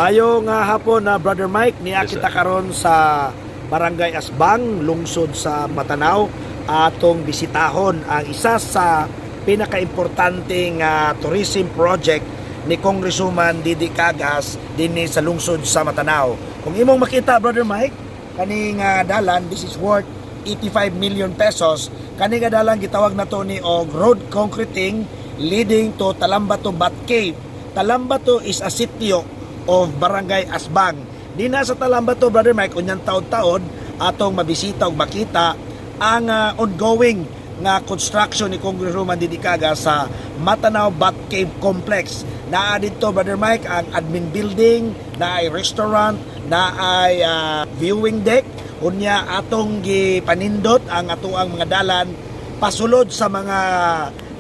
Mayo nga hapon na Brother Mike, niya kita karon sa Barangay Asbang, lungsod sa Matanao, atong bisitahon ang isa sa pinakaimportanteng tourism project ni Congresswoman Didi Cagas dinhi sa lungsod sa Matanao. Kung imong makita Brother Mike, kaning dalan, this is worth 85 million pesos. Kaning dalan gitawag na to ni og road concreting leading to Talambato Bat Cave. Talambato is a sitio of Barangay Asbang. Di na sa Talambato, Brother Mike, unyang taon-taon atong mabisita o makita ang ongoing nga construction ni Congresswoman Didi Cagas sa Matanao Bat Cave Complex. Naa dito, Brother Mike, ang admin building, na ay restaurant, na ay viewing deck. Unya atong gipanindot ang atuang mga dalan pasulod sa mga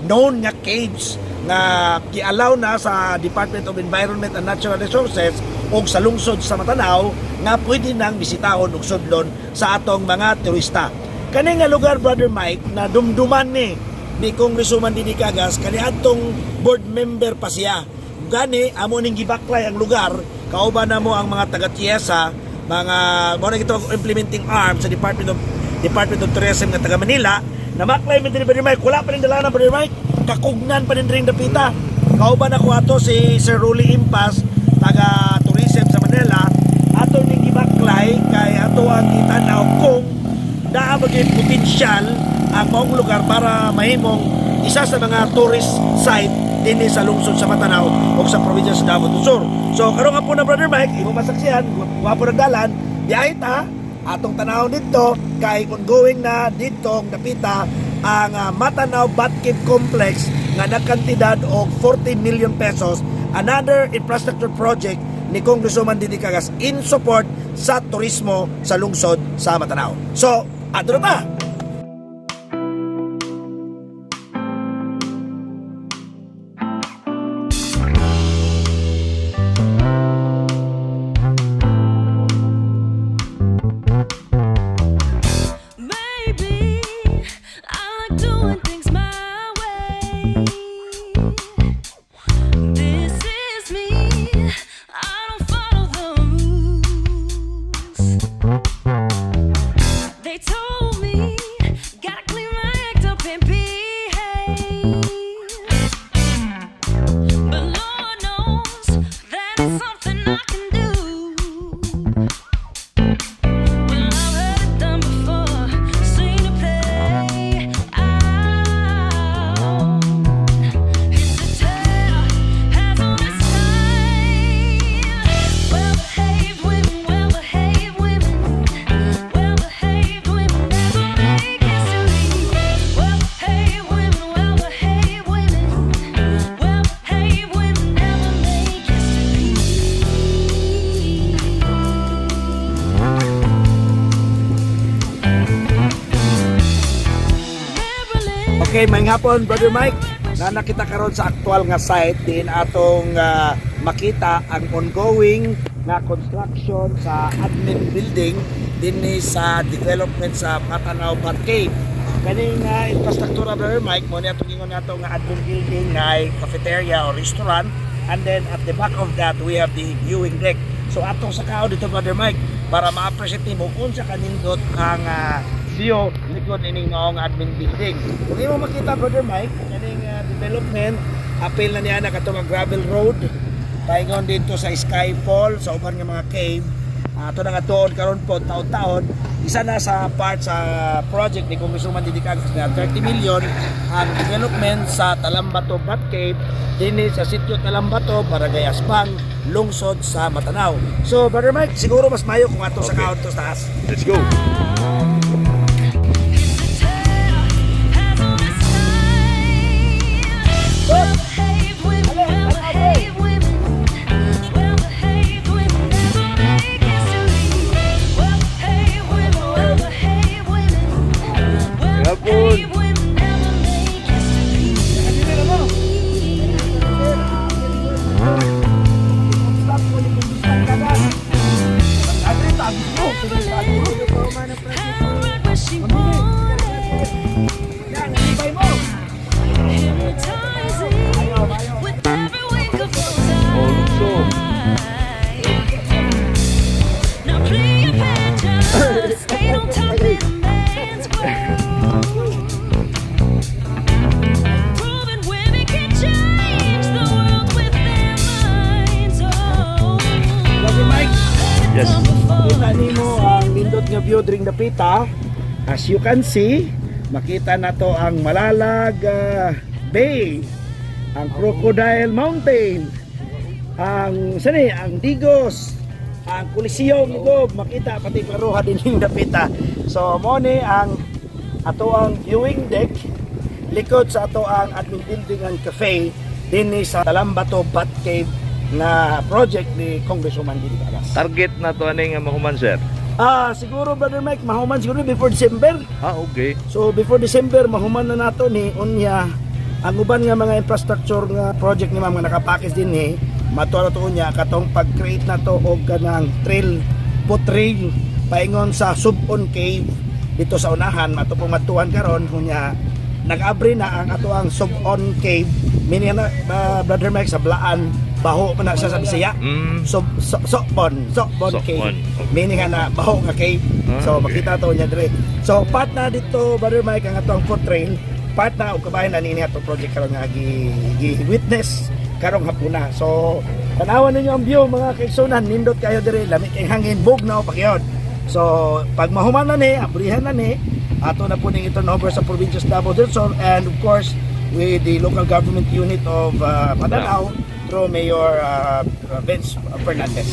known nga caves na gialaw na sa Department of Environment and Natural Resources o sa lungsod sa Matanao nga pwede nang bisitahon o sudlon sa atong mga turista. Kani nga lugar, Brother Mike, na dumduman ni Congresswoman Didi Cagas, kani atong board member pa siya. Gani amo ning gibaklay ang lugar, kauban na mo ang mga taga-Tiesa, mga mo na gito implementing arm sa Department of Tourism nga taga Manila. Na maklay mi dinhi, Brother Mike, wala pa rin dalana, Brother Mike, kakugnan pa rin ring dapita. Kauban ako ato si Sir Rolly Impas, taga tourism sa Manila, ato ning gibaklay kay ato ang itanaw kung naa maging potensyal ang maong lugar para mahimong isa sa mga tourist site din sa lungsod sa Matanao o sa probinsya sa Davao do Sur. So karon nga po na, Brother Mike, imo masaksihan, wapo nagdalan, biyahe ta atong tanawon dito kay ongoing na dito napita ang Matanao Bat Cave Complex nga nagkantidad og 40 million pesos, another infrastructure project ni Congresswoman Didi Cagas in support sa turismo sa lungsod sa Matanao. So, adto na ta. Okay, may hapon, Brother Mike, na nakita karon sa aktual nga site din atong makita ang ongoing nga construction sa admin building din sa development sa Matanao Bat Cave. Kaning infrastruktura, Brother Mike, mo ni atong ingon nato nga admin building nga cafeteria or restaurant, and then at the back of that we have the viewing deck. So atong sa kao dito, Brother Mike, para ma-appreciate mo kung sa kanindot ang view likod ining maong admin building. Kung imo makita, Brother Mike, kaning development apil na niya na katong gravel road paingon dito sa Skyfall sa uban nga mga cave. Ato na nga tuon karon po taon-taon isa na sa part sa project ni Congresswoman Didi Cagas na 30 million ang development sa Talambato Bat Cave dinhi sa sitio Talambato, Barangay Asbang, lungsod sa Matanao. So, Brother Mike, siguro mas mayo kung ato sa kaon to sa taas. Let's go. Hypnotizing. Yes. Kita nimo ang nindot nga view during the pita. As you can see, makita na to ang Malalag Bay, ang Crocodile Mountain, ang Digos, ang Coliseum ni Gob, makita pati klaruha din yung dapita. So mo ni ang ato ang viewing deck likod sa ato ang admin building and cafe dinhi sa Talambato Bat Cave na project ni Congresswoman Didi Aras. Target na to aning mahuman, sir. Siguro Brother Mike, mahuman siguro before December. Okay. So before December mahuman na nato ni unya ang uban nga mga infrastructure nga project ni mga nakapackage din ni matuwa to unya katong pag-create na to og kanang foot trail paingon sa Subon Cave dito sa unahan ato pong matuan karon unya nag-abri na ang ato ang Subon Cave meaning na Brother Mike sa Blaan baho pa na siya sa Bisaya. Sokbon Cave. Okay. Meaning na baho nga cave. So okay. makita to niya dire. So part na dito Brother Mike ang atong foot trail, part na og kabahin na niini ato project karon nga gi-witness karong hapuna. So tanawan ninyo ang view mga kaigsunan, nindot kayo dire, lamig kay hangin, bugnaw pagyod. So pag mahuman na ni, abrihan na ni, ato na po ning ito over sa probinsya sa Davao del Sur and of course with the local government unit of Madanao through Mayor Vince Fernandez.